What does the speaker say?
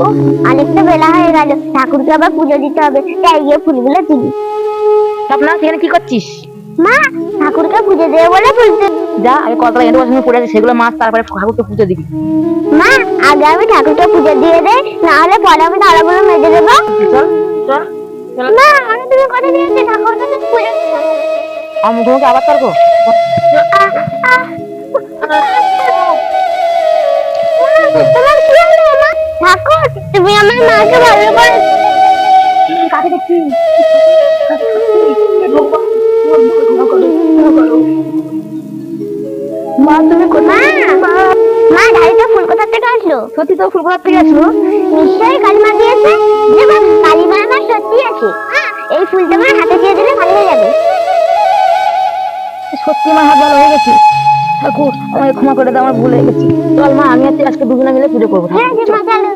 ও, অনেকটা বেলা হয়ে গেল, ঠাকুরকে আবার পুজো দিতে হবে, তাই গিয়ে ফুলগুলো তুলি। স্বপ্না সেখানে কি করছিস? মা, ঠাকুরকে পুজো দেবে বলে ফুলতে। যা আগে কতগুলো এঁটো বসানো পড়ে আছে সেগুলো মাছ, তারপরে ঠাকুরকে পুজো দিবি। মা, আগে আমি ঠাকুরকে পুজো দিয়ে দেই, না হলে পরে আমি থালাগুলো মেজে দেবো। চল চল চল। মা, আমি তুমি কথা দিয়েছি ঠাকুরকে তো পুজো দিতে হবে। মুখোমুখি আবার তর্ক। আহ, আহ, তোমার কি হলো মা? ঠাকুর, তুমি আমার মাকে ভালো করে। কাকে দেখছি? মা তুমি কোথায়? মা, মা, ডালিতে ফুল কোথা থেকে আসলো? সত্যি তো ফুল কোথা থেকে আসলো? নিশ্চয়ই কালিমা দিয়েছে। দেখো, কালিমা আমার সত্যি আছে। এই ফুল তোমার হাতে দিয়ে দিলে ভালো হয়ে যাবে। সত্যি মা, হাত ভালো হয়ে গেছে। ঠাকুর আমাকে ক্ষমা করে দাও, আমার ভুল হয়ে গেছে। চল মা, আমি আজকে দুজনে মিলে পুজো করবো। হ্যাঁ, যে মা, চলো।